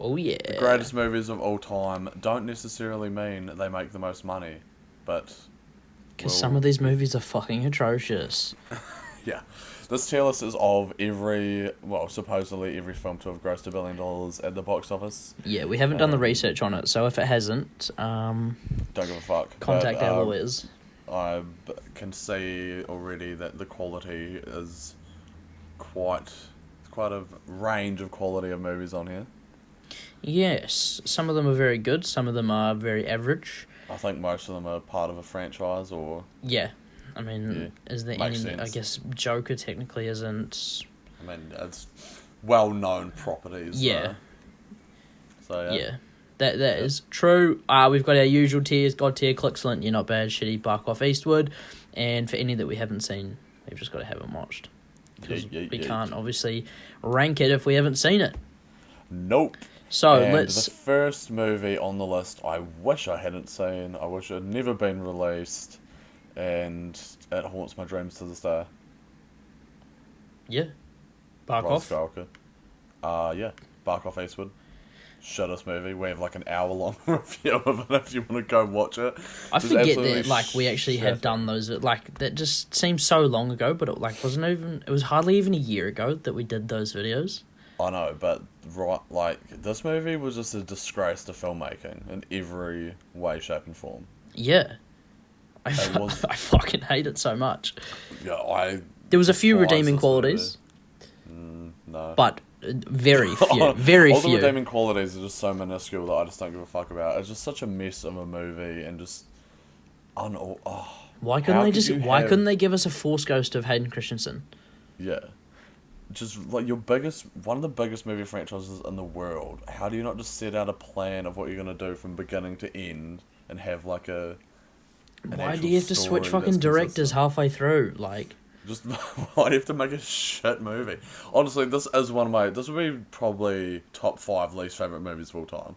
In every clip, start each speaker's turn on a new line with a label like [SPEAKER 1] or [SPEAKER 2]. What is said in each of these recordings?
[SPEAKER 1] Oh, yeah.
[SPEAKER 2] The greatest movies of all time don't necessarily mean they make the most money, but...
[SPEAKER 1] Because some of these movies are fucking atrocious.
[SPEAKER 2] Yeah. This tier list is of supposedly every film to have grossed $1 billion at the box office.
[SPEAKER 1] Yeah, we haven't done the research on it, so if it hasn't,
[SPEAKER 2] don't give a fuck.
[SPEAKER 1] contact our lawyers.
[SPEAKER 2] I can see already that the quality is quite a range of quality of movies on here.
[SPEAKER 1] Yes, some of them are very good, some of them are very average.
[SPEAKER 2] I think most of them are part of a franchise or...
[SPEAKER 1] Yeah. I mean, is there any...
[SPEAKER 2] sense.
[SPEAKER 1] I guess Joker technically isn't...
[SPEAKER 2] I mean, it's well-known properties.
[SPEAKER 1] Yeah.
[SPEAKER 2] So,
[SPEAKER 1] yeah. That is true. We've got our usual tiers. God tier, Clickcellent, You're Not Bad, Shitty, Bark Off Eastwood. And for any that we haven't seen, we've just got to have them watched. Because we can't obviously rank it if we haven't seen it.
[SPEAKER 2] Nope.
[SPEAKER 1] So
[SPEAKER 2] and
[SPEAKER 1] let's...
[SPEAKER 2] the first movie on the list I wish I hadn't seen. I wish it had never been released. And it haunts my dreams to this day.
[SPEAKER 1] Yeah. Bark Off?
[SPEAKER 2] Skywalker. Yeah. Bark Off Eastwood. Shittest movie. We have like an hour-long review of it if you want to go watch it.
[SPEAKER 1] I forget that we actually have done those. That just seems so long ago, but it was hardly even a year ago that we did those videos.
[SPEAKER 2] I know, but this movie was just a disgrace to filmmaking in every way, shape, and form.
[SPEAKER 1] Yeah. I fucking hate it so much.
[SPEAKER 2] Yeah,
[SPEAKER 1] there was a few redeeming qualities.
[SPEAKER 2] No.
[SPEAKER 1] But very few. Very
[SPEAKER 2] all
[SPEAKER 1] few.
[SPEAKER 2] the redeeming qualities are just so minuscule that I just don't give a fuck about. It's just such a mess of a movie and just...
[SPEAKER 1] Why couldn't they give us a Force Ghost of Hayden Christensen?
[SPEAKER 2] Yeah. Just like one of the biggest movie franchises in the world. How do you not just set out a plan of what you're going to do from beginning to end and have like a...
[SPEAKER 1] Why do you have to switch fucking directors halfway through?
[SPEAKER 2] Just why do you have to make a shit movie? Honestly, this would be probably top 5 least favourite movies of all time.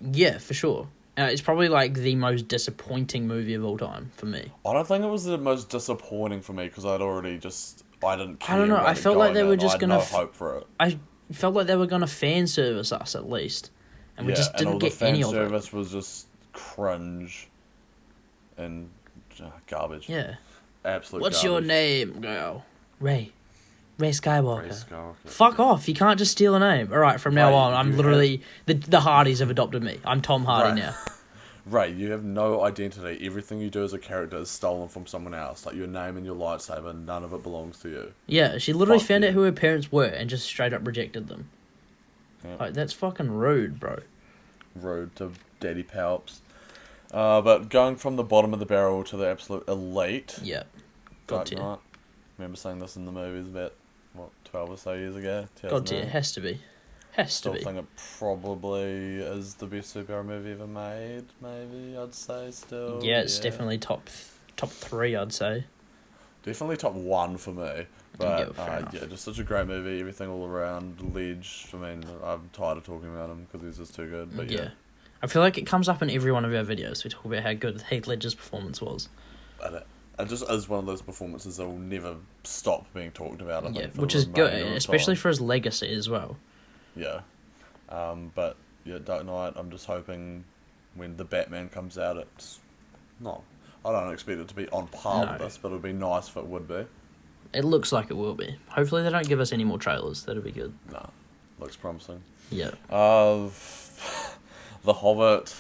[SPEAKER 1] Yeah, for sure. It's probably like the most disappointing movie of all time for me.
[SPEAKER 2] I don't think it was the most disappointing for me because I didn't care.
[SPEAKER 1] I don't know. I felt like they were just gonna.
[SPEAKER 2] I had no hope for it.
[SPEAKER 1] I felt like they were gonna fan service us at least, and we just didn't get any of it.
[SPEAKER 2] And all the fan service was just cringe and garbage.
[SPEAKER 1] Yeah.
[SPEAKER 2] Absolute
[SPEAKER 1] What's
[SPEAKER 2] garbage.
[SPEAKER 1] your name, girl? Ray Skywalker.
[SPEAKER 2] Ray Skywalker.
[SPEAKER 1] Fuck off. You can't just steal a name. Alright, from now on, I'm literally... The Hardys have adopted me. I'm Tom Hardy now.
[SPEAKER 2] Ray, you have no identity. Everything you do as a character is stolen from someone else. Like your name and your lightsaber, none of it belongs to you.
[SPEAKER 1] Yeah, she literally found out who her parents were and just straight up rejected them.
[SPEAKER 2] Yep.
[SPEAKER 1] That's fucking rude, bro.
[SPEAKER 2] Rude to Daddy Palps. But going from the bottom of the barrel to the absolute elite.
[SPEAKER 1] Yeah.
[SPEAKER 2] God tier. Remember seeing this in the movies about, 12 or so years ago?
[SPEAKER 1] God tier. Has to be. Still
[SPEAKER 2] think it probably is the best superhero movie ever made, maybe, I'd say still.
[SPEAKER 1] Yeah, it's definitely top 3, I'd say.
[SPEAKER 2] Definitely top 1 for me. But, just such a great movie, everything all around. Ledge, I mean, I'm tired of talking about him because he's just too good, but yeah.
[SPEAKER 1] I feel like it comes up in every one of our videos. We talk about how good Heath Ledger's performance was.
[SPEAKER 2] It just is one of those performances that will never stop being talked about, I think,
[SPEAKER 1] which is good, especially for his legacy as well.
[SPEAKER 2] Yeah. But, Dark Knight, I'm just hoping when the Batman comes out, it's not... I don't expect it to be on par with this, but it would be nice if it would be.
[SPEAKER 1] It looks like it will be. Hopefully they don't give us any more trailers. That'll be good.
[SPEAKER 2] No. Looks promising.
[SPEAKER 1] Yeah.
[SPEAKER 2] The Hobbit.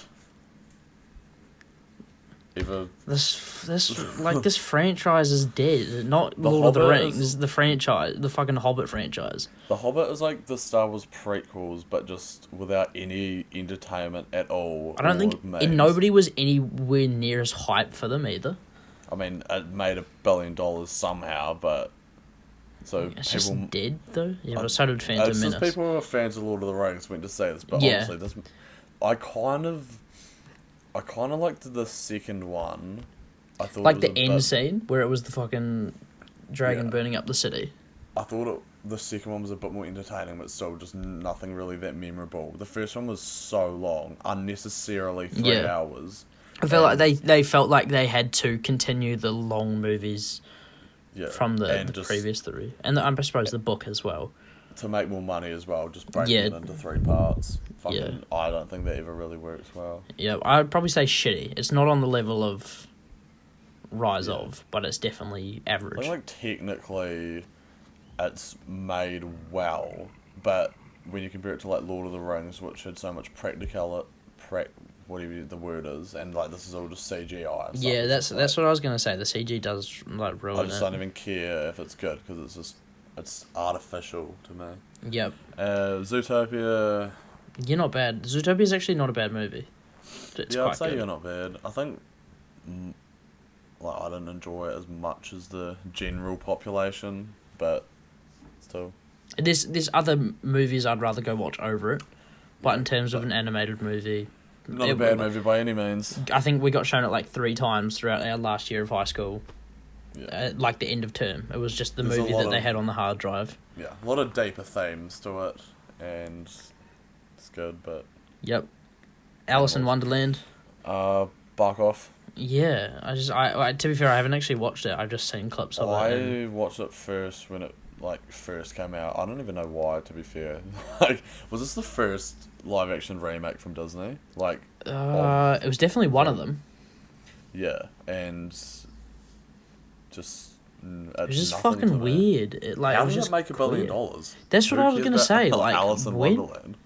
[SPEAKER 1] This franchise is dead. Not Lord of the Rings. The franchise, the fucking Hobbit franchise.
[SPEAKER 2] The Hobbit is like the Star Wars prequels, but just without any entertainment at all.
[SPEAKER 1] I don't think nobody was anywhere near as hyped for them either.
[SPEAKER 2] I mean, it made $1 billion somehow, but
[SPEAKER 1] it's just dead though. Yeah, but so did Phantom Menace.
[SPEAKER 2] Just people who are fans of Lord of the Rings went to say this, but honestly, I kind of liked the second one. I thought
[SPEAKER 1] like the end scene where it was the fucking dragon burning up the city.
[SPEAKER 2] I thought the second one was a bit more entertaining, but still just nothing really that memorable. The first one was so long, unnecessarily 3 hours.
[SPEAKER 1] I felt like they felt like they had to continue the long movies from the previous 3. And I suppose the book as well.
[SPEAKER 2] to make more money as well, just breaking
[SPEAKER 1] Yeah.
[SPEAKER 2] it into 3 parts.
[SPEAKER 1] Yeah.
[SPEAKER 2] I don't think that ever really works well.
[SPEAKER 1] Yeah, I'd probably say shitty. It's not on the level of Rise of, but it's definitely
[SPEAKER 2] I
[SPEAKER 1] average.
[SPEAKER 2] think, like, technically, it's made well, but when you compare it to, like, Lord of the Rings, which had so much whatever the word is, and, like, this is all just CGI. And stuff,
[SPEAKER 1] Yeah, that's what I was gonna say. The CG does like ruin it.
[SPEAKER 2] I just don't even care if it's good because it's artificial to me.
[SPEAKER 1] Yep.
[SPEAKER 2] Zootopia.
[SPEAKER 1] You're not bad. Zootopia is actually not a bad movie. It's
[SPEAKER 2] I'd say
[SPEAKER 1] good.
[SPEAKER 2] you're not bad. I think, like, I didn't enjoy it as much as the general population, but still.
[SPEAKER 1] There's other movies I'd rather go watch over it, but in terms of an animated movie,
[SPEAKER 2] not a bad movie by any means.
[SPEAKER 1] I think we got shown it like 3 times throughout our last year of high school.
[SPEAKER 2] Yeah.
[SPEAKER 1] Like the end of term. It was just the
[SPEAKER 2] There's
[SPEAKER 1] movie that they had on the hard drive.
[SPEAKER 2] Yeah, a lot of deeper themes to it, and it's good, but...
[SPEAKER 1] Yep. Alice in Wonderland.
[SPEAKER 2] Buck off.
[SPEAKER 1] Yeah, I to be fair, I haven't actually watched it. I've just seen clips of it.
[SPEAKER 2] I watched it first when it, like, first came out. I don't even know why, to be fair. Like, was this the first live-action remake from Disney? Like...
[SPEAKER 1] it was definitely one of them.
[SPEAKER 2] Yeah, and... just...
[SPEAKER 1] It was just fucking weird.
[SPEAKER 2] How did it make $1 billion?
[SPEAKER 1] That's what I was gonna say. Like,
[SPEAKER 2] Alice in Wonderland.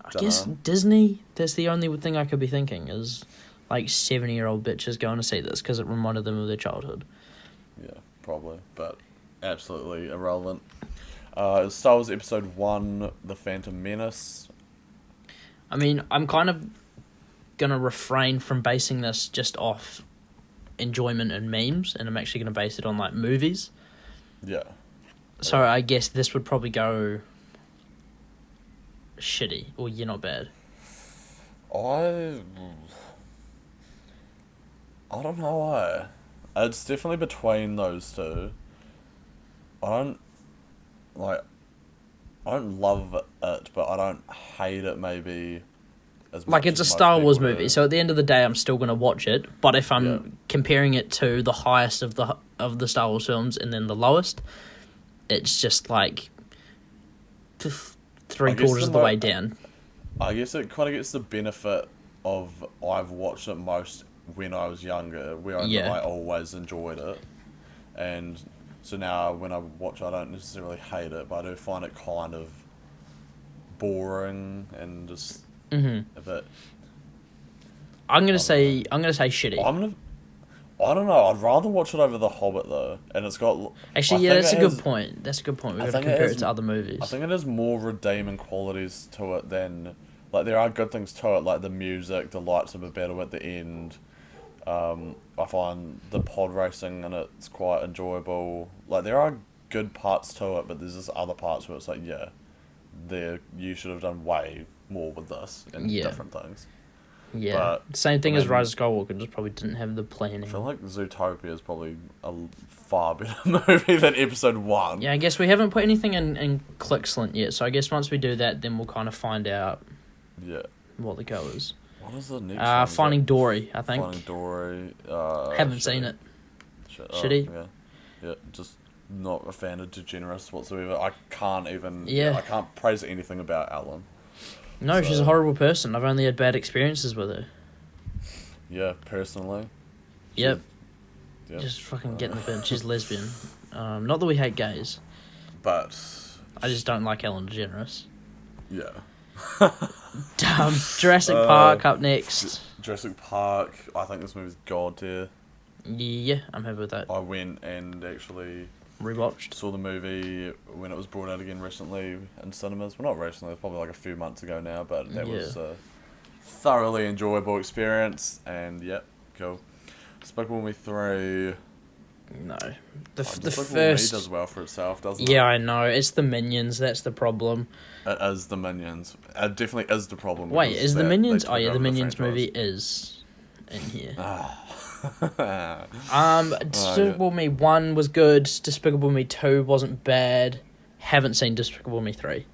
[SPEAKER 1] I guess Disney. That's the only thing I could be thinking is, like, 70-year-old bitches going to see this because it reminded them of their childhood.
[SPEAKER 2] Yeah, probably, but absolutely irrelevant. Star Wars Episode 1, The Phantom Menace.
[SPEAKER 1] I mean, I'm kind of gonna refrain from basing this just off enjoyment and memes, and I'm actually going to base it on, like, movies.
[SPEAKER 2] Yeah.
[SPEAKER 1] So I guess this would probably go shitty, or you're not bad.
[SPEAKER 2] I don't know why. It's definitely between those two. I don't love it, but I don't hate it maybe as much.
[SPEAKER 1] Like, it's a Star Wars movie, so at the end of the day, I'm still going to watch it. But if I'm comparing it to the highest of the Star Wars films and then the lowest, it's just like 3/4 of the way down.
[SPEAKER 2] I guess it kind of gets the benefit of I've watched it most when I was younger, where I always enjoyed it, and so now when I watch it, I don't necessarily hate it, but I do find it kind of boring and just a bit.
[SPEAKER 1] I'm gonna say shitty.
[SPEAKER 2] I don't know. I'd rather watch it over The Hobbit though, and it's got.
[SPEAKER 1] Actually, that's a good point. That's a good point. We've got to compare it to other movies.
[SPEAKER 2] I think it has more redeeming qualities to it than, like, there are good things to it, like the music, the lightsaber battle at the end. I find the pod racing in it's quite enjoyable. Like, there are good parts to it, but there's just other parts where it's like, you should have done way more with this and different things.
[SPEAKER 1] Yeah, but, same thing as Rise of Skywalker, just probably didn't have the planning.
[SPEAKER 2] I feel like Zootopia is probably a far better movie than Episode 1.
[SPEAKER 1] Yeah, I guess we haven't put anything in Clickslint yet, so I guess once we do that, then we'll kind of find out what the go is.
[SPEAKER 2] What is the next one?
[SPEAKER 1] Finding Dory, I think.
[SPEAKER 2] Finding Dory.
[SPEAKER 1] Haven't seen it. Shitty?
[SPEAKER 2] Yeah, just not a fan of DeGeneres whatsoever. I can't even...
[SPEAKER 1] Yeah.
[SPEAKER 2] I can't praise anything about Ellen.
[SPEAKER 1] No, she's a horrible person. I've only had bad experiences with her.
[SPEAKER 2] Yeah, personally.
[SPEAKER 1] Yep. Just fucking get in the bin. She's lesbian. Not that we hate gays.
[SPEAKER 2] But...
[SPEAKER 1] I just don't like Ellen DeGeneres.
[SPEAKER 2] Yeah.
[SPEAKER 1] Jurassic Park up next.
[SPEAKER 2] Jurassic Park. I think this movie's god tier.
[SPEAKER 1] Yeah, I'm happy with that.
[SPEAKER 2] I went and actually...
[SPEAKER 1] rewatched.
[SPEAKER 2] Saw the movie when it was brought out again recently in cinemas. Well, not recently, probably like a few months ago now, but that was a thoroughly enjoyable experience, and cool. Despicable Me 3...
[SPEAKER 1] No. The first...
[SPEAKER 2] Me does well for itself, doesn't it?
[SPEAKER 1] Yeah, I know. It's the Minions, that's the problem.
[SPEAKER 2] It is the Minions. It definitely is the problem.
[SPEAKER 1] Wait, is the Minions... Oh, yeah, the Minions movie is in here. Despicable Me 1 was good. Despicable Me 2 wasn't bad. Haven't seen Despicable Me 3.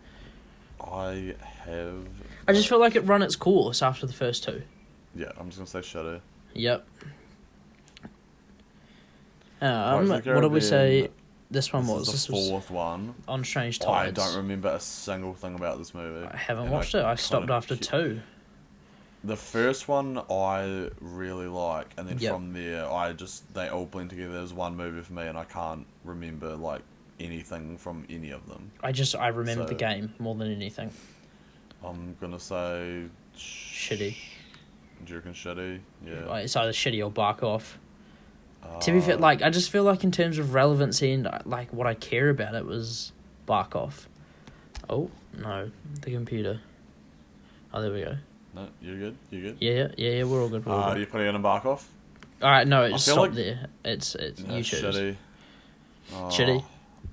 [SPEAKER 2] I have...
[SPEAKER 1] I just feel like it run its course after the first two.
[SPEAKER 2] Yeah, I'm just going to say shitty.
[SPEAKER 1] Yep. What did we say? This one was.
[SPEAKER 2] This is the fourth one.
[SPEAKER 1] On Strange Tides.
[SPEAKER 2] I don't remember a single thing about this movie.
[SPEAKER 1] I haven't watched it. I stopped after 2.
[SPEAKER 2] The first one I really like, and then from there they all blend together as one movie for me, and I can't remember like anything from any of them.
[SPEAKER 1] I remember the game more than anything.
[SPEAKER 2] I'm gonna say
[SPEAKER 1] shitty.
[SPEAKER 2] Do you reckon shitty? Yeah.
[SPEAKER 1] It's either shitty or bark off. To be fair, like I just feel like in terms of relevancy and like what I care about, it was bark off. Oh no, the computer. Oh, there we go.
[SPEAKER 2] No, you're good. You're good.
[SPEAKER 1] Yeah. We're all good.
[SPEAKER 2] Do you put it in and bark off?
[SPEAKER 1] All right, no, it's stopped there. It's
[SPEAKER 2] no,
[SPEAKER 1] you choose.
[SPEAKER 2] Shitty.
[SPEAKER 1] Shitty.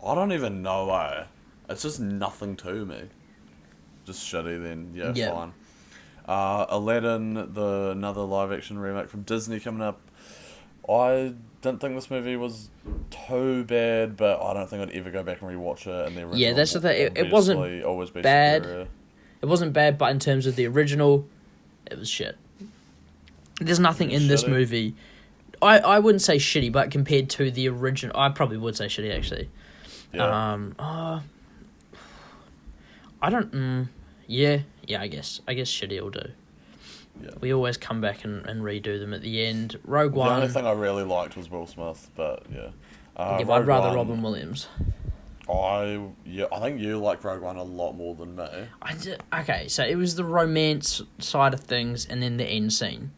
[SPEAKER 2] I don't even know. It's just nothing to me. Just shitty then. Yeah. Fine. Aladdin, another live action remake from Disney coming up. I didn't think this movie was too bad, but I don't think I'd ever go back and rewatch it. And the original
[SPEAKER 1] that's the thing. It wasn't
[SPEAKER 2] always be
[SPEAKER 1] bad.
[SPEAKER 2] Superior.
[SPEAKER 1] It wasn't bad, but in terms of the original, it was shit. There's nothing in this movie. I wouldn't say shitty, but compared to the original, I probably would say shitty actually.
[SPEAKER 2] Yeah.
[SPEAKER 1] I don't. Yeah. I guess shitty will do.
[SPEAKER 2] Yeah.
[SPEAKER 1] We always come back and redo them at the end. Rogue One.
[SPEAKER 2] The only thing I really liked was Will Smith, but yeah.
[SPEAKER 1] I'd rather Robin Williams.
[SPEAKER 2] I think you like Rogue One a lot more than me.
[SPEAKER 1] Okay, so it was the romance side of things and then the end scene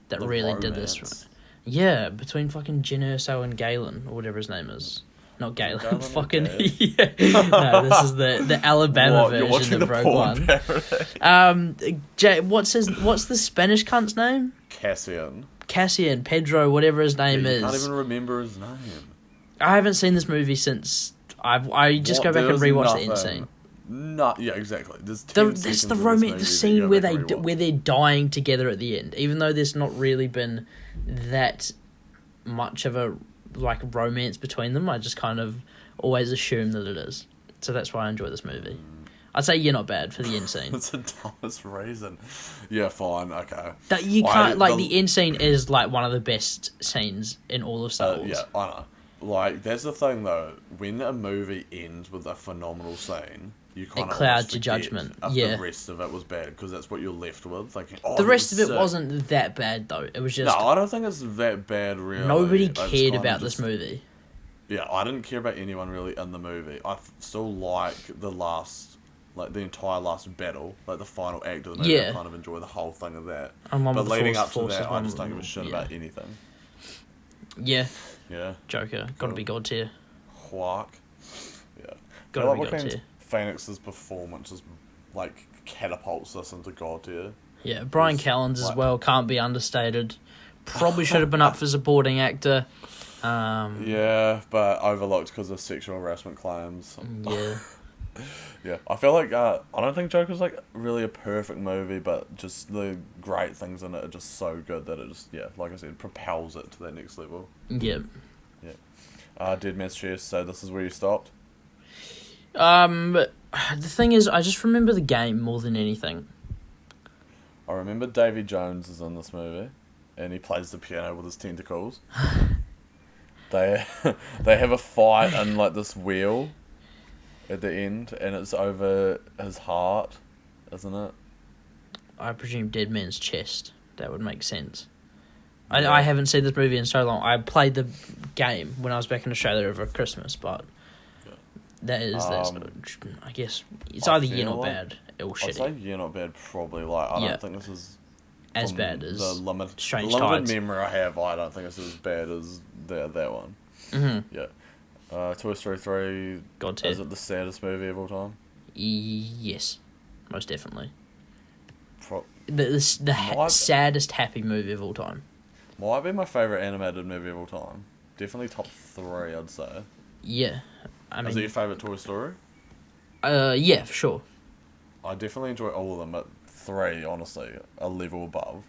[SPEAKER 1] that really did this. Yeah, between fucking Jyn Erso and Galen, or whatever his name is. Not Galen, fucking... yeah. No, this is the Alabama version of Rogue One. What's the Spanish cunt's name? Cassian, Pedro, whatever his name is.
[SPEAKER 2] I can't even remember his name.
[SPEAKER 1] I haven't seen this movie since... I just go back and rewatch the end scene.
[SPEAKER 2] Yeah, exactly.
[SPEAKER 1] That's the romance, the scene where they're dying together at the end. Even though there's not really been that much of a romance between them, I just kind of always assume that it is. So that's why I enjoy this movie. I'd say you're not bad for the end scene.
[SPEAKER 2] That's the dumbest reason. Yeah, fine, okay.
[SPEAKER 1] That you can't the end scene is one of the best scenes in all of Star Wars.
[SPEAKER 2] Yeah, I know. That's the thing though. When a movie ends with a phenomenal scene, you kind of
[SPEAKER 1] clouds your judgment.
[SPEAKER 2] The rest of it was bad because that's what you're left with. Thinking,
[SPEAKER 1] the rest of it wasn't that bad though. It was just
[SPEAKER 2] no. I don't think it's that bad. Really,
[SPEAKER 1] nobody cared about this movie.
[SPEAKER 2] Yeah, I didn't care about anyone really in the movie. I still like the last, the entire last battle, the final act of the movie. I kind of enjoy the whole thing of that. But leading up to that, I just don't give a shit about anything.
[SPEAKER 1] Yeah.
[SPEAKER 2] Yeah.
[SPEAKER 1] Joker. Gotta be God tier.
[SPEAKER 2] Quark. Yeah.
[SPEAKER 1] Gotta be God tier.
[SPEAKER 2] Phoenix's performance is catapults us into God tier.
[SPEAKER 1] Yeah, Brian Callens as well can't be understated. Probably should have been up for supporting actor.
[SPEAKER 2] Yeah, but overlooked because of sexual harassment claims.
[SPEAKER 1] Yeah.
[SPEAKER 2] Yeah, I feel I don't think Joker's really a perfect movie, but just the great things in it are just so good that it just, like I said, propels it to that next level.
[SPEAKER 1] Yeah.
[SPEAKER 2] Yeah. Dead Man's Chest, so this is where you stopped?
[SPEAKER 1] The thing is, I just remember the game more than anything.
[SPEAKER 2] I remember Davy Jones is in this movie, and he plays the piano with his tentacles. They have a fight in this wheel at the end, and it's over his heart, isn't it?
[SPEAKER 1] I presume Dead Man's Chest. That would make sense. Yeah. I haven't seen this movie in so long. I played the game when I was back in Australia over Christmas, but that's I guess it's either you're not bad or shitty.
[SPEAKER 2] I'd say you're not bad. Probably I don't think this is
[SPEAKER 1] as bad as
[SPEAKER 2] the limited
[SPEAKER 1] Tides.
[SPEAKER 2] memory I have. I don't think it's as bad as that one.
[SPEAKER 1] Mm-hmm.
[SPEAKER 2] Yeah. Toy Story 3, is it the saddest movie of all time?
[SPEAKER 1] Yes, most definitely. The saddest happy movie of all time.
[SPEAKER 2] Might be my favourite animated movie of all time. Definitely top 3, I'd say.
[SPEAKER 1] Yeah.
[SPEAKER 2] Is it your favourite Toy Story?
[SPEAKER 1] Yeah, for sure.
[SPEAKER 2] I definitely enjoy all of them, but 3, honestly, a level above.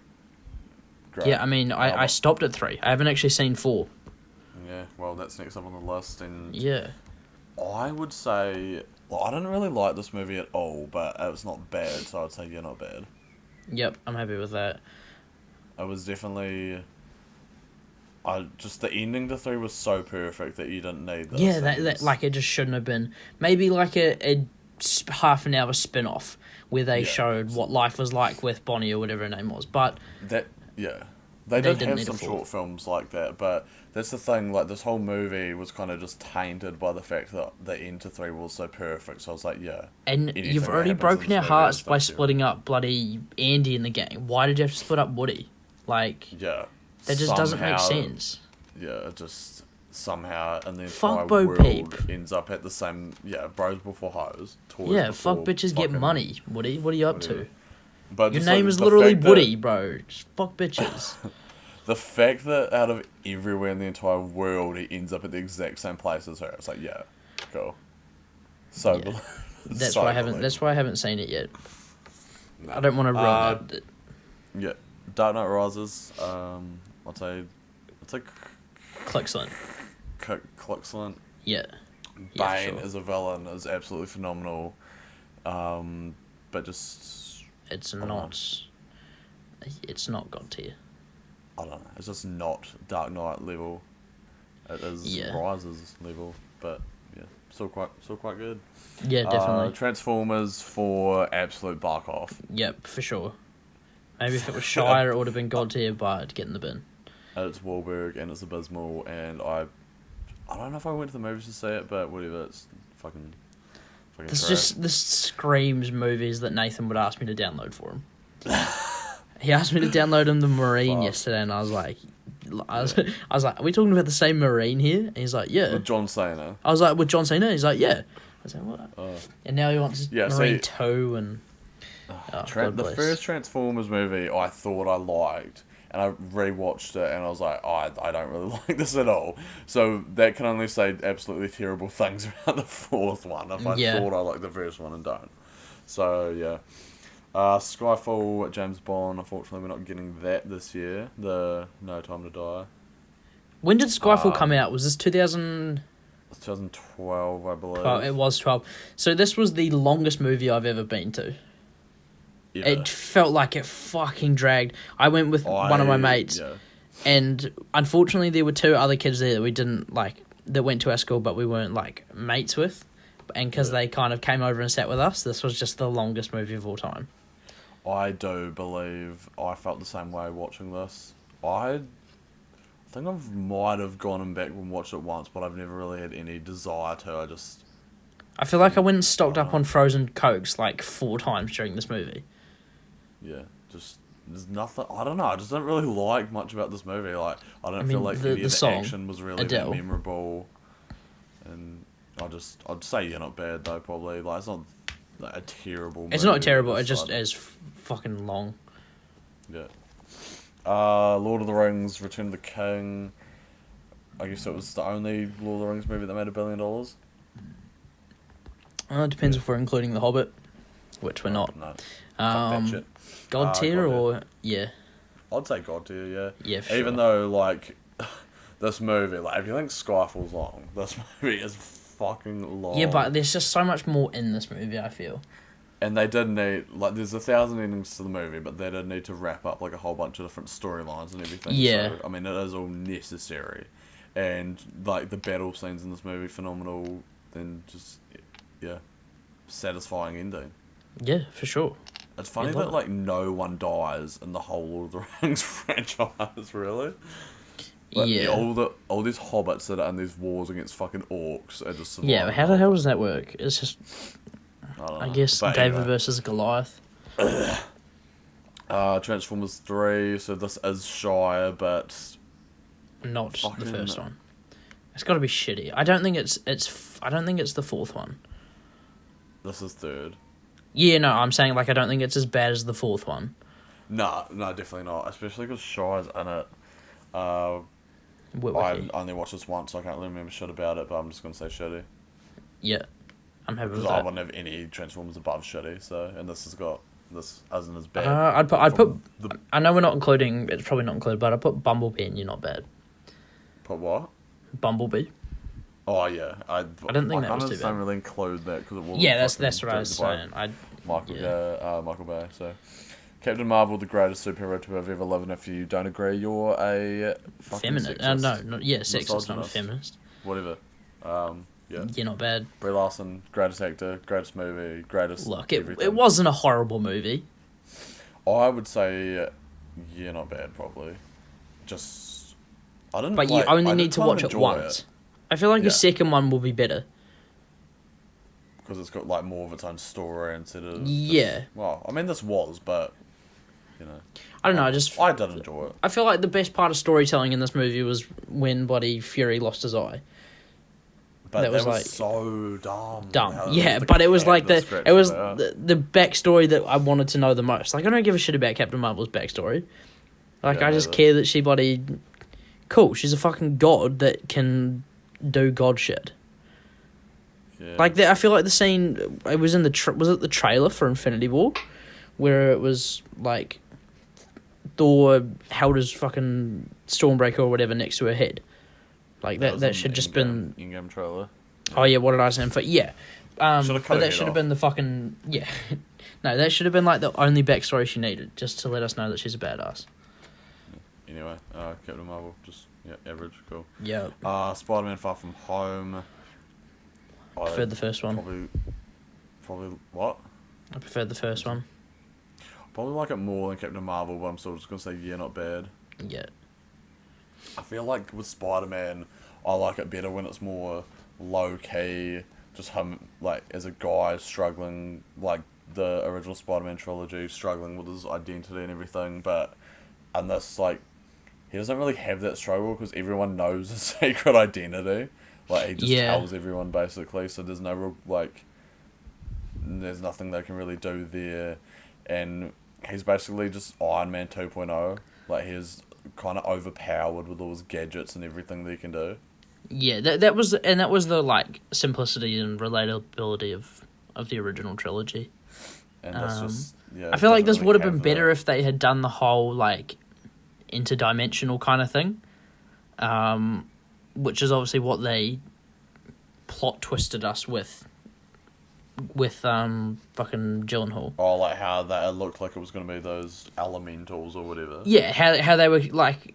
[SPEAKER 2] Great.
[SPEAKER 1] Yeah, I stopped at 3. I haven't actually seen 4.
[SPEAKER 2] Yeah, well, that's next up on the list, and
[SPEAKER 1] yeah,
[SPEAKER 2] I would say I didn't really like this movie at all, but it was not bad, so I'd say you're not bad.
[SPEAKER 1] Yep, I'm happy with that.
[SPEAKER 2] It was definitely just the ending to 3 was so perfect that you didn't need this.
[SPEAKER 1] Yeah, that like it just shouldn't have been. Maybe like a half an hour spin-off where they showed what life was like with Bonnie or whatever her name was. But
[SPEAKER 2] they did have some short films like that, but that's the thing, like, this whole movie was kind of just tainted by the fact that the end to 3 was so perfect, so I was like, yeah.
[SPEAKER 1] And you've already broken our hearts by splitting up bloody Andy in the gang. Why did you have to split up Woody? Like,
[SPEAKER 2] yeah.
[SPEAKER 1] That just doesn't make sense.
[SPEAKER 2] Yeah, it just somehow, and the
[SPEAKER 1] fuck
[SPEAKER 2] entire
[SPEAKER 1] Bo
[SPEAKER 2] world
[SPEAKER 1] Peep.
[SPEAKER 2] ends up at the same, bros before hoes.
[SPEAKER 1] Yeah, fuck bitches get money, Woody. What are you up to?
[SPEAKER 2] But
[SPEAKER 1] your name is literally Woody, bro. Just fuck bitches.
[SPEAKER 2] The fact that out of everywhere in the entire world, he ends up at the exact same place as her. It's like, yeah, cool. So,
[SPEAKER 1] yeah. That's why I haven't seen it yet. No. I don't want to ruin it.
[SPEAKER 2] Yeah, Dark Knight Rises. I'd say
[SPEAKER 1] Clixlent.
[SPEAKER 2] Clixlent.
[SPEAKER 1] Yeah.
[SPEAKER 2] Bane as a villain is absolutely phenomenal. But just it's
[SPEAKER 1] not God tier.
[SPEAKER 2] I don't know. It's just not Dark Knight level. It is Rises level, but yeah, still quite good.
[SPEAKER 1] Yeah, definitely.
[SPEAKER 2] Transformers for absolute bark off.
[SPEAKER 1] Yep, for sure. Maybe if it was Shire, it would have been God tier, but get in the bin.
[SPEAKER 2] It's Wahlberg and it's abysmal, and I don't know if I went to the movies to see it, but whatever. It's fucking.
[SPEAKER 1] This screams movies that Nathan would ask me to download for him. He asked me to download him the Marine yesterday, and I was like, are we talking about the same Marine here? And he's like, yeah.
[SPEAKER 2] With John Cena.
[SPEAKER 1] I was like, with John Cena? He's like, yeah. I was like, what? And now he wants Marine 2 and...
[SPEAKER 2] the first Transformers movie I thought I liked, and I rewatched it, and I was like, I don't really like this at all. So that can only say absolutely terrible things about the fourth one if I thought I liked the first one and don't. So, yeah. Skyfall, James Bond. Unfortunately, we're not getting that this year. The No Time to Die.
[SPEAKER 1] When did Skyfall come out? Was this
[SPEAKER 2] 2012, I believe.
[SPEAKER 1] Oh, it was 12. So this was the longest movie I've ever been to. Yeah. It felt like it fucking dragged. I went with one of my mates, and unfortunately there were 2 other kids there that we didn't like, that went to our school, but we weren't like mates with. And because they kind of came over and sat with us, this was just the longest movie of all time.
[SPEAKER 2] I do believe I felt the same way watching this. I think I might have gone and back and watched it once, but I've never really had any desire to.
[SPEAKER 1] I feel like I went and stocked up on frozen Cokes like 4 times during this movie.
[SPEAKER 2] Yeah, just there's nothing. I don't know. I just don't really like much about this movie. Like, I don't feel like any of the action was really that memorable. And I'd say you're not bad though. Probably like it's not like a terrible movie.
[SPEAKER 1] It's not terrible. It just is fucking long.
[SPEAKER 2] Yeah. Lord of the Rings: Return of the King. I guess it was the only Lord of the Rings movie that made $1 billion.
[SPEAKER 1] It depends if we're including The Hobbit, which we're not.
[SPEAKER 2] No. Fuck that shit.
[SPEAKER 1] God tier or yeah.
[SPEAKER 2] I'd say God tier, yeah.
[SPEAKER 1] Yeah, for
[SPEAKER 2] Even though like this movie, like if you think Skyfall's long, this movie is fucking long.
[SPEAKER 1] Yeah, but there's just so much more in this movie, I feel.
[SPEAKER 2] And they did need, like, there's 1,000 endings to the movie, but they did need to wrap up, like, a whole bunch of different storylines and everything.
[SPEAKER 1] Yeah.
[SPEAKER 2] So, I mean, it is all necessary. And, like, the battle scenes in this movie, phenomenal. Then just, yeah, satisfying ending.
[SPEAKER 1] Yeah, for sure.
[SPEAKER 2] It's funny that, like, no one dies in the whole Lord of the Rings franchise, really. Like,
[SPEAKER 1] yeah.
[SPEAKER 2] All these hobbits that are in these wars against fucking orcs are just surviving.
[SPEAKER 1] Yeah, but how the hell does that work? It's just... I guess David versus Goliath.
[SPEAKER 2] Transformers 3, so this is Shire, but...
[SPEAKER 1] Not the first one. It's got to be shitty. I don't think it's the fourth one.
[SPEAKER 2] This is third.
[SPEAKER 1] Yeah, no, I'm saying, like, I don't think it's as bad as the fourth one.
[SPEAKER 2] No, definitely not. Especially because Shire's in it. I've only watched this once, so I can't really remember shit about it, but I'm just going to say shitty.
[SPEAKER 1] Yeah. I'm happy with that.
[SPEAKER 2] Because I wouldn't have any Transformers above shitty, so, and this isn't as bad.
[SPEAKER 1] I'd put I know we're not including, it's probably not included, but I'd put Bumblebee and You're Not Bad.
[SPEAKER 2] Put what?
[SPEAKER 1] Bumblebee.
[SPEAKER 2] Oh, yeah. I
[SPEAKER 1] didn't think that was too bad.
[SPEAKER 2] I don't really include that because it wasn't.
[SPEAKER 1] Yeah, that's what I was saying.
[SPEAKER 2] Michael Bay, so. Captain Marvel, the greatest superhero to have ever lived, and if you don't agree, you're a fucking
[SPEAKER 1] feminist. Sexist, not a feminist.
[SPEAKER 2] Whatever. Yeah.
[SPEAKER 1] You're not bad.
[SPEAKER 2] Brie Larson, greatest actor, greatest movie, greatest.
[SPEAKER 1] Look, it wasn't a horrible movie.
[SPEAKER 2] I would say, yeah, not bad, probably. Just, I didn't.
[SPEAKER 1] But you only need to watch it once. I feel like the second one will be better.
[SPEAKER 2] Because it's got like more of its own story instead of.
[SPEAKER 1] Yeah.
[SPEAKER 2] Well, I mean, this was, but you know.
[SPEAKER 1] I don't know.
[SPEAKER 2] I did enjoy it.
[SPEAKER 1] I feel like the best part of storytelling in this movie was when Fury lost his eye.
[SPEAKER 2] But that was like so dumb.
[SPEAKER 1] Yeah, but it was like the backstory that I wanted to know the most. Like, I don't give a shit about Captain Marvel's backstory. Like, I just care that she cool. She's a fucking god that can do god shit.
[SPEAKER 2] Yeah.
[SPEAKER 1] Like, I feel like the scene, it was in was it the trailer for Infinity War? Where it was, like, Thor held his fucking Stormbreaker or whatever next to her head. Like, that should just been...
[SPEAKER 2] In-game trailer.
[SPEAKER 1] Oh, yeah, what did I say? Yeah. But that should have been the fucking... Yeah. No, that should have been, like, the only backstory she needed, just to let us know that she's a badass.
[SPEAKER 2] Anyway, Captain Marvel, just, average, cool.
[SPEAKER 1] Yeah.
[SPEAKER 2] Spider-Man Far From Home.
[SPEAKER 1] I preferred the first one.
[SPEAKER 2] Probably what?
[SPEAKER 1] I preferred the first one.
[SPEAKER 2] Probably like it more than Captain Marvel, but I'm still just going to say, not bad.
[SPEAKER 1] Yeah.
[SPEAKER 2] I feel like with Spider-Man, I like it better when it's more low-key, just him, like, as a guy struggling, like the original Spider-Man trilogy, struggling with his identity and everything, but in this, like, he doesn't really have that struggle because everyone knows his secret identity. Like, he just tells everyone, basically, so there's no real, like, there's nothing they can really do there, and he's basically just Iron Man 2.0, like, he's kind of overpowered with all his gadgets and everything that he can do.
[SPEAKER 1] Yeah, that was the like simplicity and relatability of the original trilogy.
[SPEAKER 2] And that's just
[SPEAKER 1] I feel like this would have been better if they had done the whole like interdimensional kind of thing, which is obviously what they plot twisted us with fucking Gyllenhaal.
[SPEAKER 2] Oh, like how that it looked like it was going to be those elementals or whatever.
[SPEAKER 1] Yeah, how they were like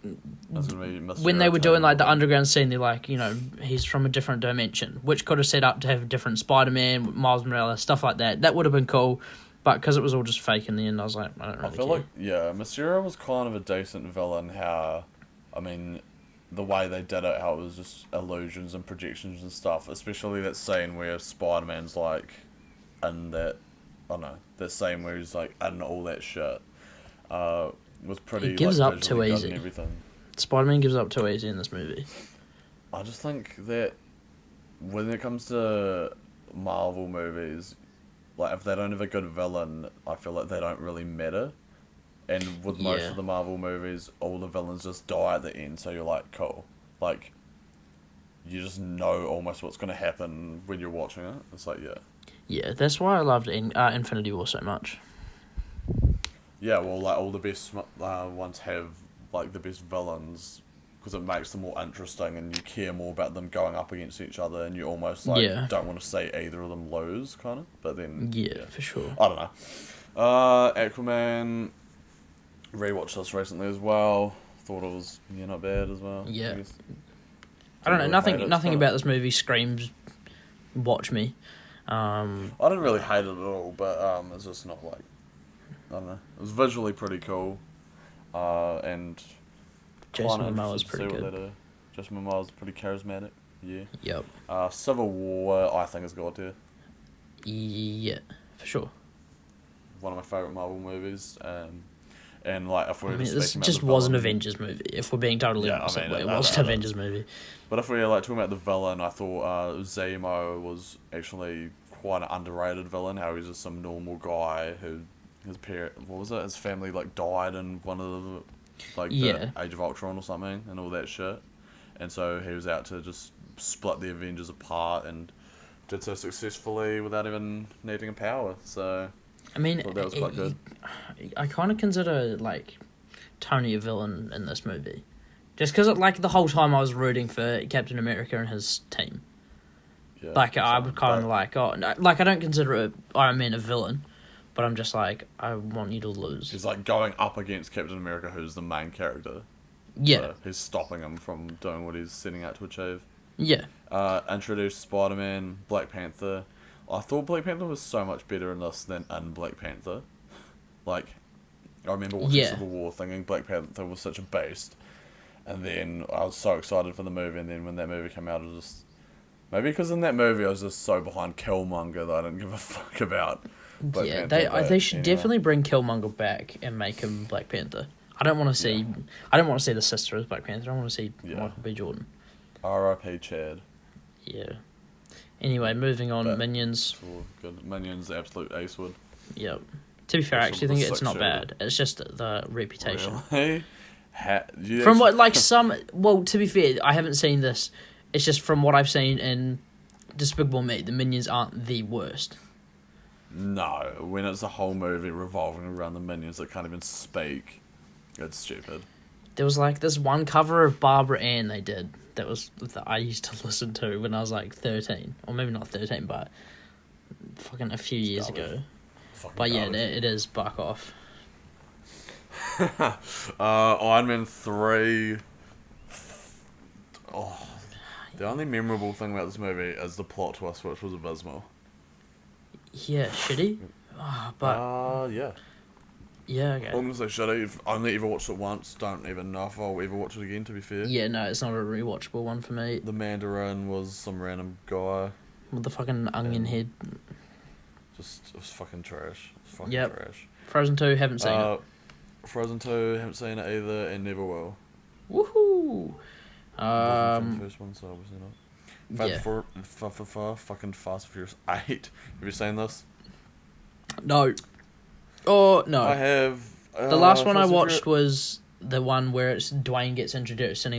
[SPEAKER 1] when they were doing like the underground scene, they're like, he's from a different dimension, which could have set up to have a different Spider-Man, Miles Morales, stuff like that. That would have been cool, but because it was all just fake in the end, I was like, I don't really care.
[SPEAKER 2] Like Mysterio was kind of a decent villain. The way they did it, how it was just illusions and projections and stuff, especially that scene where Spider-Man's like in that, I don't know, that scene where he's like in all that shit, was pretty.
[SPEAKER 1] He gives
[SPEAKER 2] like,
[SPEAKER 1] up too easy.
[SPEAKER 2] And everything.
[SPEAKER 1] Spider-Man gives up too easy in this movie.
[SPEAKER 2] I just think that when it comes to Marvel movies, like if they don't have a good villain, I feel like they don't really matter. And with most of the Marvel movies, all the villains just die at the end, so you're like, cool. Like, you just know almost what's going to happen when you're watching it. It's like,
[SPEAKER 1] Yeah, that's why I loved Infinity War so much.
[SPEAKER 2] Yeah, well, like, all the best ones have, like, the best villains, because it makes them more interesting, and you care more about them going up against each other, and you almost, like, don't want to see either of them lose, kind of. But then...
[SPEAKER 1] Yeah, for sure.
[SPEAKER 2] I don't know. Aquaman... Rewatched this recently as well. Thought it was not bad as well.
[SPEAKER 1] Yeah. I don't know. Nothing about this movie screams, watch me.
[SPEAKER 2] I didn't really hate it at all, but it's just not like, I don't know. It was visually pretty cool, and
[SPEAKER 1] Jason Momoa's pretty good.
[SPEAKER 2] Jason Momoa's pretty charismatic. Yeah.
[SPEAKER 1] Yep.
[SPEAKER 2] Civil War, I think, is god tier.
[SPEAKER 1] Yeah, for sure.
[SPEAKER 2] One of my favourite Marvel movies. And like, if we
[SPEAKER 1] this just was an Avengers movie. If we're being totally honest, it was an Avengers movie.
[SPEAKER 2] But if we're like talking about the villain, I thought Zemo was actually quite an underrated villain. How he's just some normal guy who his family like died in one of the the Age of Ultron or something and all that shit, and so he was out to just split the Avengers apart and did so successfully without even needing a power. So.
[SPEAKER 1] I mean,
[SPEAKER 2] that was quite good.
[SPEAKER 1] I kind of consider like Tony a villain in this movie, just because like the whole time I was rooting for Captain America and his team. Yeah, like I would kind of like I don't consider Iron Man a villain, but I'm just like, I want you to lose.
[SPEAKER 2] He's like going up against Captain America, who's the main character.
[SPEAKER 1] Yeah.
[SPEAKER 2] So he's stopping him from doing what he's setting out to achieve.
[SPEAKER 1] Yeah.
[SPEAKER 2] Introduced Spider-Man, Black Panther. I thought Black Panther was so much better in this than in Black Panther. Like, I remember watching Civil War thinking Black Panther was such a beast. And then I was so excited for the movie, and then when that movie came out, it was just... Maybe because in that movie I was just so behind Killmonger that I didn't give a fuck about Black Panther.
[SPEAKER 1] They should definitely bring Killmonger back and make him Black Panther. I don't want to see the sister as Black Panther. I want to see Michael B. Jordan.
[SPEAKER 2] R.I.P. Chad.
[SPEAKER 1] Yeah. Anyway, moving on. Minions.
[SPEAKER 2] Good. Minions, absolute acewood.
[SPEAKER 1] Yep. To be fair, I actually think it's not bad. It's just the reputation.
[SPEAKER 2] Really?
[SPEAKER 1] From what, like, some... Well, to be fair, I haven't seen this. It's just from what I've seen in Despicable Me, the Minions aren't the worst.
[SPEAKER 2] No, when it's a whole movie revolving around the Minions that can't even speak, it's stupid.
[SPEAKER 1] There was, like, this one cover of Barbara Ann they did that I used to listen to when I was, like, 13. Or maybe not 13, but fucking a few years ago. But yeah, it is buck off.
[SPEAKER 2] Iron Man 3. Oh, the only memorable thing about this movie is the plot twist, which was abysmal.
[SPEAKER 1] Yeah, shitty?
[SPEAKER 2] Yeah.
[SPEAKER 1] Yeah, okay.
[SPEAKER 2] I'm gonna say shitty. I've only ever watched it once. Don't even know if I'll ever watch it again, to be fair.
[SPEAKER 1] Yeah, no, it's not a rewatchable one for me.
[SPEAKER 2] The Mandarin was some random guy.
[SPEAKER 1] With the fucking onion head.
[SPEAKER 2] It was fucking trash. Trash.
[SPEAKER 1] Frozen 2, haven't seen it.
[SPEAKER 2] Frozen 2, haven't seen it either, and never will.
[SPEAKER 1] Woohoo!
[SPEAKER 2] The first one, so obviously not. Fucking Fast and Furious 8. Have you seen this?
[SPEAKER 1] No. Oh, no.
[SPEAKER 2] I have.
[SPEAKER 1] The last one I watched was the one where Dwayne gets introduced and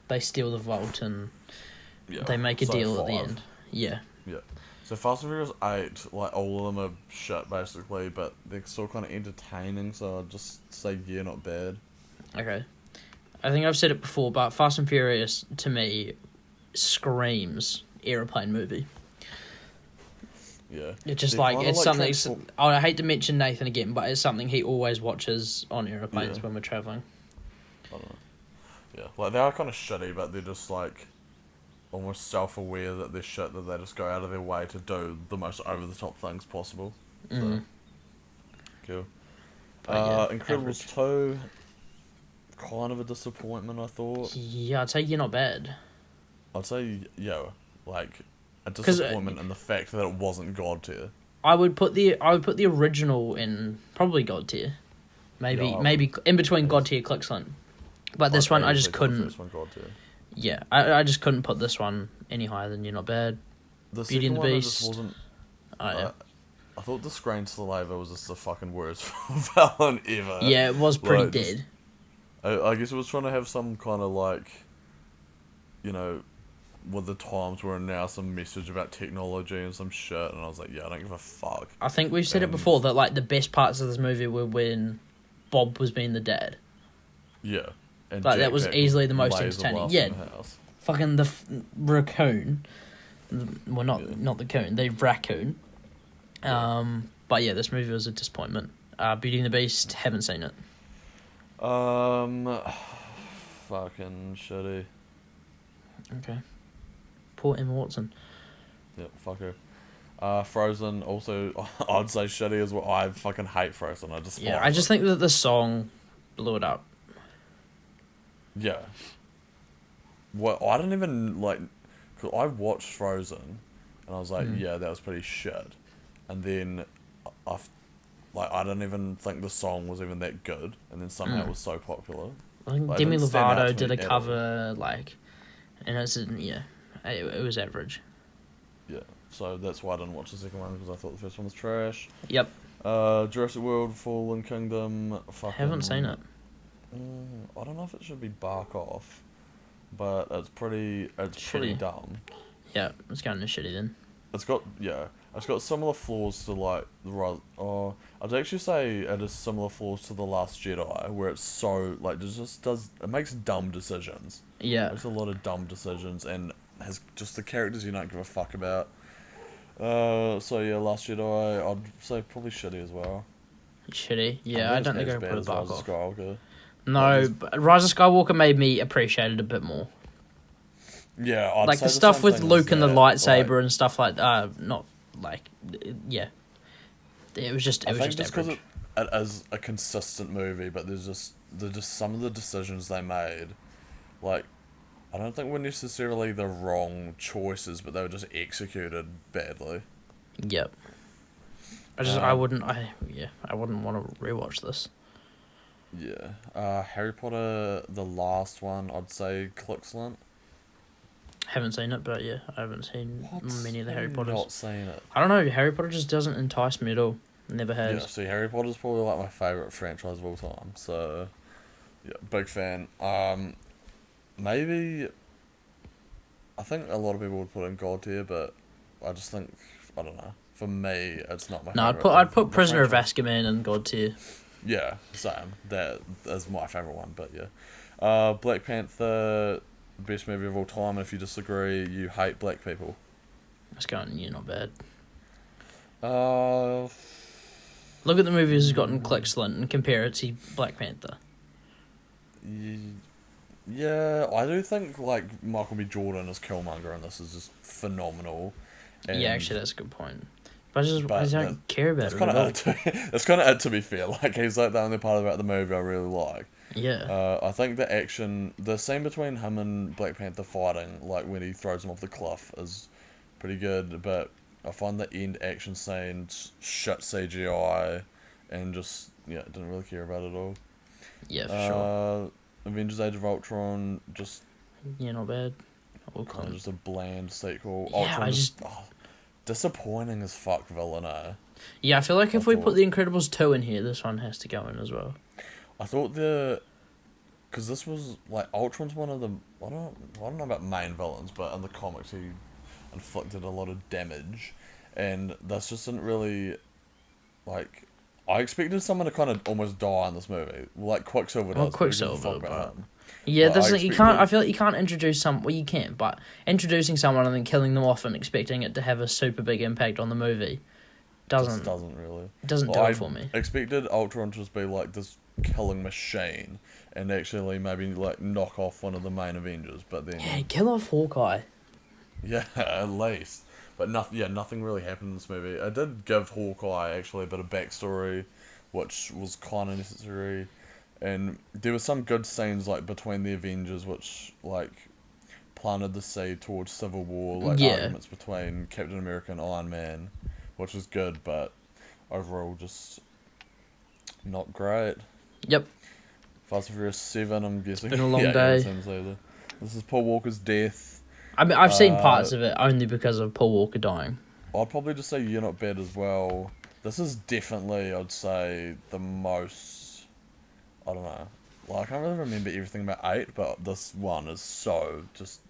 [SPEAKER 1] they steal the vault and they make a deal at the end. Yeah.
[SPEAKER 2] Yeah. So Fast and Furious 8, like, all of them are shit, basically, but they're still kind of entertaining, so I'd just say, yeah, not bad.
[SPEAKER 1] Okay. I think I've said it before, but Fast and Furious, to me, screams aeroplane movie.
[SPEAKER 2] Yeah.
[SPEAKER 1] It's just it's something... I hate to mention Nathan again, but it's something he always watches on aeroplanes when we're travelling.
[SPEAKER 2] I don't know. Yeah, like, they are kind of shitty, but they're just, like... almost self-aware that they're shit, that they just go out of their way to do the most over-the-top things possible. So, cool. Incredibles 2, kind of a disappointment, I thought.
[SPEAKER 1] Yeah, I'd say you're not bad.
[SPEAKER 2] I'd say, a disappointment in the fact that it wasn't God tier.
[SPEAKER 1] I would put the original in probably God tier. Maybe in between God tier, Clixland. But this one, I just couldn't...
[SPEAKER 2] First one God tier.
[SPEAKER 1] Yeah, I just couldn't put this one any higher than You're Not Bad.
[SPEAKER 2] The
[SPEAKER 1] Beauty and the Beast.
[SPEAKER 2] Just wasn't.
[SPEAKER 1] Yeah.
[SPEAKER 2] I thought the Screen Slaver was just the fucking worst villain ever.
[SPEAKER 1] Yeah, it was pretty dead.
[SPEAKER 2] I guess it was trying to have some kind of with the times we're in now, some message about technology and some shit, and I was like, yeah, I don't give a fuck.
[SPEAKER 1] I think we've said it before that the best parts of this movie were when Bob was being the dad.
[SPEAKER 2] Yeah. And
[SPEAKER 1] that was easily the most entertaining. Yeah, fucking the raccoon. Well, not the coon, the raccoon. But yeah, this movie was a disappointment. Beauty and the Beast, haven't seen it.
[SPEAKER 2] Fucking shitty.
[SPEAKER 1] Okay. Poor Emma Watson.
[SPEAKER 2] Yep, fuck her. Frozen, also, I'd say shitty as well. I fucking hate Frozen. I just
[SPEAKER 1] think that the song blew it up.
[SPEAKER 2] Yeah. Well, I didn't even, cause I watched Frozen, and I was like, yeah, that was pretty shit. And then, I didn't even think the song was even that good, and then somehow it was so popular.
[SPEAKER 1] I think Demi Lovato did a cover, and it was average.
[SPEAKER 2] Yeah, so that's why I didn't watch the second one, because I thought the first one was trash.
[SPEAKER 1] Yep.
[SPEAKER 2] Jurassic World, Fallen Kingdom,
[SPEAKER 1] haven't seen it.
[SPEAKER 2] I don't know if it should be bark off, but it's pretty dumb.
[SPEAKER 1] Yeah, it's kind of shitty then.
[SPEAKER 2] It's got similar flaws to I'd actually say it has similar flaws to The Last Jedi, where it's so it makes dumb decisions.
[SPEAKER 1] Yeah,
[SPEAKER 2] it makes a lot of dumb decisions and has just the characters you don't give a fuck about. So yeah, Last Jedi, I'd say probably shitty as well.
[SPEAKER 1] Shitty. Yeah, I don't think I can put it back off.
[SPEAKER 2] Skywalker.
[SPEAKER 1] No, but Rise of Skywalker made me appreciate it a bit more.
[SPEAKER 2] Yeah, I'd
[SPEAKER 1] like
[SPEAKER 2] say
[SPEAKER 1] the stuff with Luke and the lightsaber
[SPEAKER 2] like,
[SPEAKER 1] and stuff like not like yeah. It was just
[SPEAKER 2] because it is a consistent movie, but there's just some of the decisions they made, like I don't think were necessarily the wrong choices, but they were just executed badly.
[SPEAKER 1] Yep. I wouldn't want to rewatch this.
[SPEAKER 2] Yeah. Harry Potter, the last one, I'd say excellent.
[SPEAKER 1] Haven't seen it, but yeah, I haven't seen many of the Harry Potters.
[SPEAKER 2] Not seen it.
[SPEAKER 1] I don't know. Harry Potter just doesn't entice me at all. Never has.
[SPEAKER 2] Yeah, see, Harry Potter's probably like my favourite franchise of all time. So, yeah, big fan. Maybe I think a lot of people would put it in God tier, but I just think I don't know. For me, it's not my.
[SPEAKER 1] No,
[SPEAKER 2] favorite.
[SPEAKER 1] I'd put Prisoner of Azkaban in God tier.
[SPEAKER 2] Yeah, same. That is my favourite one, but yeah. Black Panther, best movie of all time. And if you disagree, you hate black people.
[SPEAKER 1] It's going, you're not bad.
[SPEAKER 2] Look
[SPEAKER 1] at the movies he's gotten excellent and compare it to Black Panther.
[SPEAKER 2] Yeah, I do think like Michael B. Jordan as Killmonger and this is just phenomenal.
[SPEAKER 1] Yeah, actually, that's a good point. But I don't care about it.
[SPEAKER 2] That's kind of it, to be fair. Like, he's like the only part about the movie I really like.
[SPEAKER 1] Yeah.
[SPEAKER 2] I think the scene between him and Black Panther fighting, like when he throws him off the cliff, is pretty good. But I find the end action scenes shit CGI, and just didn't really care about it at all.
[SPEAKER 1] Yeah, for sure.
[SPEAKER 2] Avengers: Age of Ultron, just
[SPEAKER 1] not bad.
[SPEAKER 2] Kind of just a bland sequel.
[SPEAKER 1] Yeah,
[SPEAKER 2] Ultron disappointing as fuck villain, eh?
[SPEAKER 1] Yeah, I feel like if we put The Incredibles 2 in here, this one has to go in as well.
[SPEAKER 2] I thought because this was like Ultron's one of the I don't know about main villains, but in the comics he inflicted a lot of damage, and this just didn't really like. I expected someone to kind of almost die in this movie, like Quicksilver does.
[SPEAKER 1] Quicksilver, yeah, I feel like you can't introduce you can, but introducing someone and then killing them off and expecting it to have a super big impact on the movie doesn't
[SPEAKER 2] really.
[SPEAKER 1] It doesn't do it for me.
[SPEAKER 2] I expected Ultron to just be like this killing machine and actually maybe like knock off one of the main Avengers, but then
[SPEAKER 1] kill off Hawkeye.
[SPEAKER 2] Yeah, at least. But nothing really happened in this movie. I did give Hawkeye actually a bit of backstory, which was kind of necessary, and there were some good scenes like between the Avengers, which like planted the seed towards Civil War, like arguments between Captain America and Iron Man, which was good, but overall just not great.
[SPEAKER 1] Yep.
[SPEAKER 2] Fast and Furious 7, I'm guessing.
[SPEAKER 1] It's been a long day.
[SPEAKER 2] This is Paul Walker's death.
[SPEAKER 1] I mean, I've seen parts of it only because of Paul Walker dying.
[SPEAKER 2] I'd probably just say You're Not Bad as well. This is definitely, I'd say, the most... I don't know. Like, I can't really remember everything about 8, but this one is so just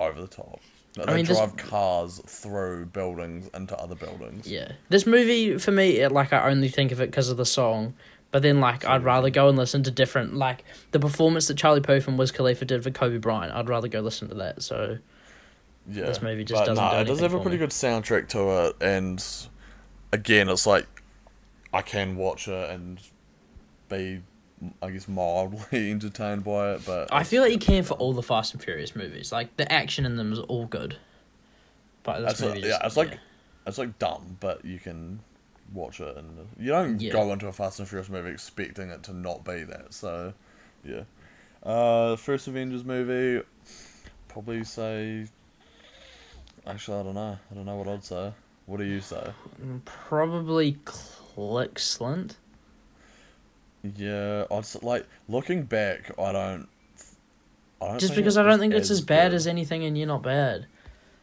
[SPEAKER 2] over the top. They drive cars through buildings into other buildings.
[SPEAKER 1] Yeah. This movie, for me, I only think of it because of the song. But then, I'd rather go and listen to different... Like, the performance that Charlie Puth and Wiz Khalifa did for Kobe Bryant, I'd rather go listen to that, so...
[SPEAKER 2] Yeah,
[SPEAKER 1] this movie just doesn't do anything.
[SPEAKER 2] It does have a pretty good soundtrack to it, and again, it's like I can watch it and be, I guess, mildly entertained by it. But
[SPEAKER 1] I feel like you can for all the Fast and Furious movies. Like the action in them is all good, but this movie,
[SPEAKER 2] it's like dumb, but you can watch it, and you don't go into a Fast and Furious movie expecting it to not be that. So, yeah, first Avengers movie, probably say. Actually, I don't know. I don't know what I'd say. What do you say?
[SPEAKER 1] Probably excellent.
[SPEAKER 2] Yeah, looking back, I don't
[SPEAKER 1] just because I don't think it's as bad as anything in You're Not Bad.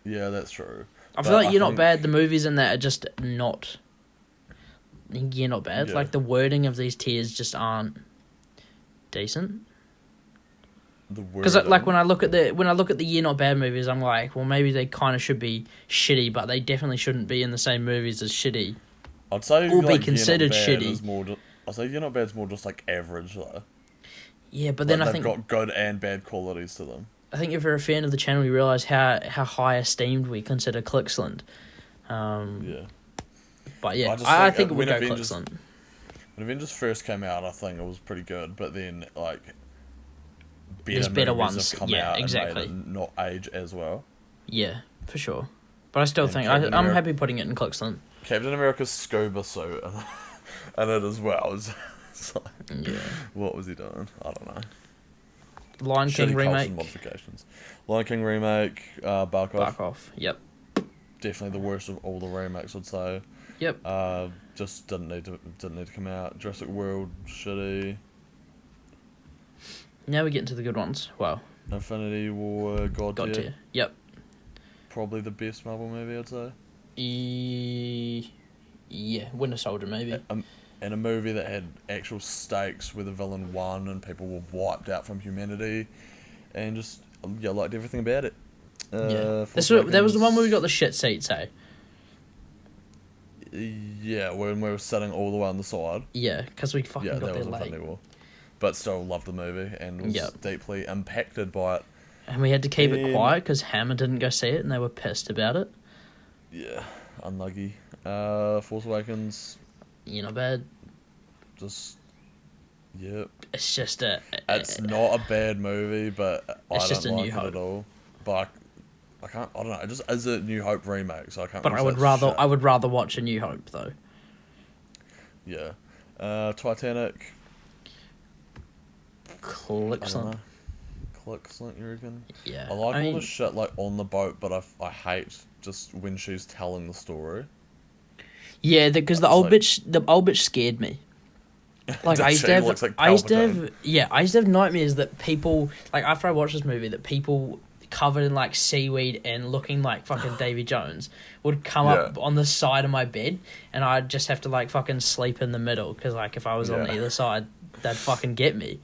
[SPEAKER 2] Yeah, that's true.
[SPEAKER 1] I feel like You're Not Bad, the movies in that are just not... You're Not Bad. Yeah. Like, the wording of these tiers just aren't decent. Because when I look at the You're Not Bad movies, I'm like, well, maybe they kind of should be shitty, but they definitely shouldn't be in the same movies as shitty.
[SPEAKER 2] I'd say
[SPEAKER 1] or be considered shitty.
[SPEAKER 2] I'd say You're Not Bad's more just like average though.
[SPEAKER 1] Yeah, but then I think
[SPEAKER 2] they've got good and bad qualities to them.
[SPEAKER 1] I think if you're a fan of the channel, you realise how high esteemed we consider Clicksland.
[SPEAKER 2] Yeah.
[SPEAKER 1] But yeah, I think it would go excellent.
[SPEAKER 2] When Avengers first came out, I think it was pretty good, but then like
[SPEAKER 1] better ones
[SPEAKER 2] have come out and made it not age as well.
[SPEAKER 1] Yeah, for sure. But I still think I'm happy putting it in excellent.
[SPEAKER 2] Captain America's scuba suit and it as well. It's like,
[SPEAKER 1] yeah.
[SPEAKER 2] What was he doing? I don't know.
[SPEAKER 1] Lion King remake.
[SPEAKER 2] Modifications. Lion King remake. Bark Off.
[SPEAKER 1] Yep.
[SPEAKER 2] Definitely the worst of all the remakes, I'd say.
[SPEAKER 1] Yep.
[SPEAKER 2] Just didn't need to come out. Jurassic World, shitty.
[SPEAKER 1] Now we get into the good ones. Wow.
[SPEAKER 2] Infinity War, God tier.
[SPEAKER 1] Yep.
[SPEAKER 2] Probably the best Marvel movie, I'd say.
[SPEAKER 1] Yeah, Winter Soldier maybe.
[SPEAKER 2] And a movie that had actual stakes where the villain won and people were wiped out from humanity, and just I liked everything about it.
[SPEAKER 1] That was the one where we got the shit seats, eh?
[SPEAKER 2] Yeah, when we were sitting all the way on the side.
[SPEAKER 1] Yeah, because we fucking got there late.
[SPEAKER 2] But still loved the movie and was deeply impacted by it.
[SPEAKER 1] And we had to keep it quiet because Hammer didn't go see it and they were pissed about it.
[SPEAKER 2] Yeah, unlucky. Force Awakens.
[SPEAKER 1] You're not bad.
[SPEAKER 2] Just, yep.
[SPEAKER 1] It's just
[SPEAKER 2] it's not a bad movie, but I don't like it at all. But I can't. I don't know. It just is a New Hope remake, so I can't.
[SPEAKER 1] But I would rather watch a New Hope though.
[SPEAKER 2] Yeah, Titanic.
[SPEAKER 1] Excellent.
[SPEAKER 2] Excellent, you reckon?
[SPEAKER 1] Yeah.
[SPEAKER 2] I like all the shit like on the boat, but I hate just when she's telling the story. Yeah,
[SPEAKER 1] because the old bitch scared me. Like I used to have nightmares that people like after I watched this movie that people covered in like seaweed and looking like fucking Davy Jones would come up on the side of my bed and I'd just have to like fucking sleep in the middle because like if I was on either side they'd fucking get me.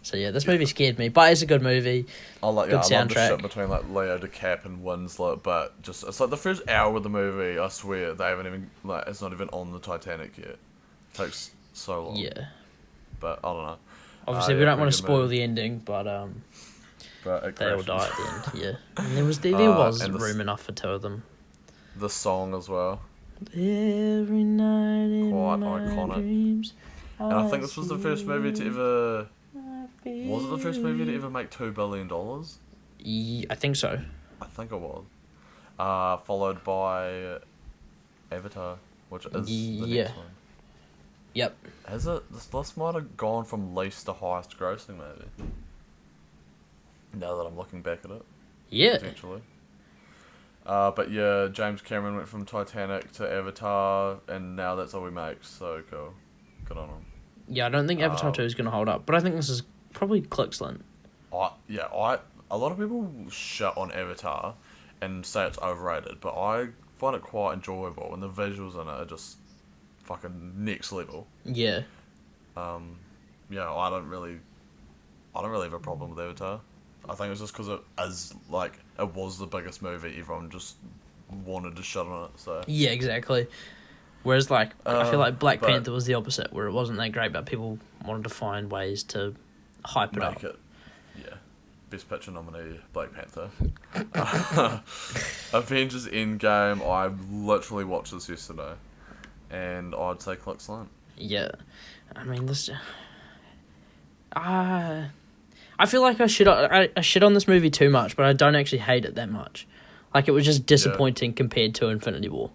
[SPEAKER 1] So yeah, this movie scared me, but it's a good movie.
[SPEAKER 2] I love the shit between like Leo DiCap and Winslet, but just it's like the first hour of the movie. I swear they haven't even like it's not even on the Titanic yet. It takes so long.
[SPEAKER 1] Yeah,
[SPEAKER 2] but I don't know.
[SPEAKER 1] Obviously, we don't want to spoil the ending, but they all die at the end. Yeah, and there was room enough for two of them.
[SPEAKER 2] The song as well.
[SPEAKER 1] Every night in
[SPEAKER 2] quite
[SPEAKER 1] my
[SPEAKER 2] iconic.
[SPEAKER 1] Dreams,
[SPEAKER 2] and I think this was the first movie to ever. Was it the first movie to ever make $2 billion?
[SPEAKER 1] Yeah, I think so.
[SPEAKER 2] I think it was. Followed by Avatar, which is the next one.
[SPEAKER 1] Yep.
[SPEAKER 2] Has it? This might have gone from least to highest grossing, maybe. Now that I'm looking back at it.
[SPEAKER 1] Yeah.
[SPEAKER 2] Potentially. But yeah, James Cameron went from Titanic to Avatar, and now that's all he makes, so cool. Good on him.
[SPEAKER 1] Yeah, I don't think Avatar 2 is going to hold up, but I think this is probably excellent.
[SPEAKER 2] A lot of people shit on Avatar and say it's overrated, but I find it quite enjoyable, and the visuals in it are just fucking next level.
[SPEAKER 1] Yeah.
[SPEAKER 2] I don't really have a problem with Avatar. I think it's just because it was the biggest movie, everyone just wanted to shit on it. So
[SPEAKER 1] yeah, exactly. Whereas, I feel like Black Panther was the opposite, where it wasn't that great, but people wanted to find ways to hype it up.
[SPEAKER 2] Best Picture nominee, Black Panther. Avengers Endgame, I literally watched this yesterday, and I'd say excellent.
[SPEAKER 1] Yeah. I mean, this... I feel like I shit on this movie too much, but I don't actually hate it that much. Like, it was just disappointing compared to Infinity War.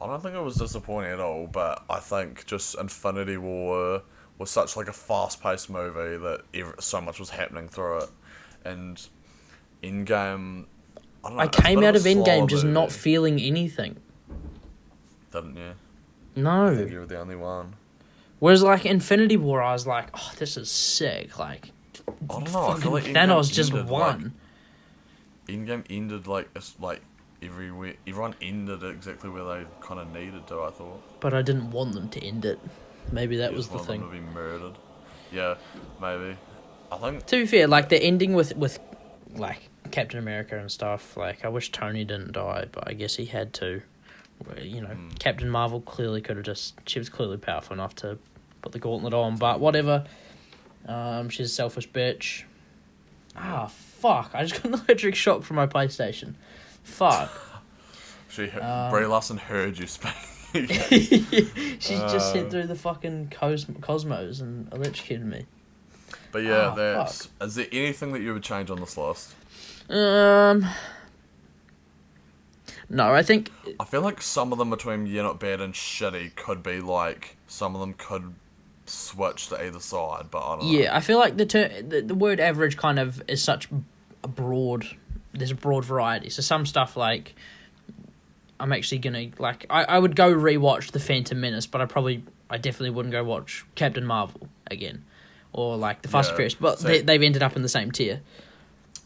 [SPEAKER 2] I don't think it was disappointing at all, but I think just Infinity War was such like a fast-paced movie that so much was happening through it, and Endgame. I don't know. I
[SPEAKER 1] came out of Endgame just not feeling anything.
[SPEAKER 2] Didn't you?
[SPEAKER 1] No.
[SPEAKER 2] I think you were the only one.
[SPEAKER 1] Whereas Infinity War, I was like, oh, this is sick. Like,
[SPEAKER 2] I don't know. I feel like
[SPEAKER 1] Thanos just won.
[SPEAKER 2] Endgame ended everyone ended exactly where they kind of needed to, I thought.
[SPEAKER 1] But I didn't want them to end it. Maybe that was the thing.
[SPEAKER 2] Them to be murdered. Yeah, maybe. I think.
[SPEAKER 1] To be fair, the ending with Captain America and stuff. I wish Tony didn't die, but I guess he had to. Captain Marvel clearly could have she was clearly powerful enough to put the gauntlet on, but whatever. She's a selfish bitch. Fuck! I just got an electric shock from my PlayStation. Fuck.
[SPEAKER 2] Brie Larson heard you speak.
[SPEAKER 1] She's just hit through the fucking cosmos and electrocuted me.
[SPEAKER 2] But yeah, is there anything that you would change on this list?
[SPEAKER 1] No, I
[SPEAKER 2] feel like some of them between You're Not Bad and Shitty could be like, some of them could switch to either side, but I don't know.
[SPEAKER 1] Yeah, I feel like the word average kind of is such a broad... There's a broad variety. So some stuff like... I'm actually going to... Like, I would go rewatch The Phantom Menace, but I definitely wouldn't go watch Captain Marvel again. Or like The Fast and Furious. But they've ended up in the same tier.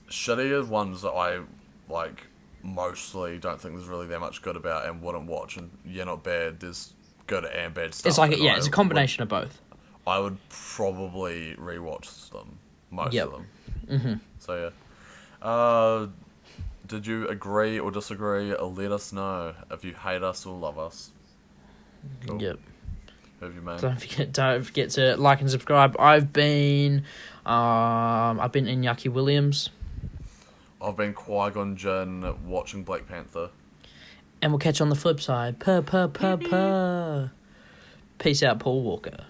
[SPEAKER 2] Shitty is ones that I, like... mostly don't think there's really that much good about and wouldn't watch, and You're Not Bad, there's good and bad stuff.
[SPEAKER 1] It's like, it's a combination of both.
[SPEAKER 2] I would probably rewatch them, most of them.
[SPEAKER 1] Mm-hmm.
[SPEAKER 2] So yeah. Did you agree or disagree? Let us know if you hate us or love us. Cool.
[SPEAKER 1] Yep.
[SPEAKER 2] Who have you made?
[SPEAKER 1] Don't forget to like and subscribe. I've been Iñaki Williams.
[SPEAKER 2] I've been Qui-Gon Jinn watching Black Panther.
[SPEAKER 1] And we'll catch you on the flip side. Peace out, Paul Walker.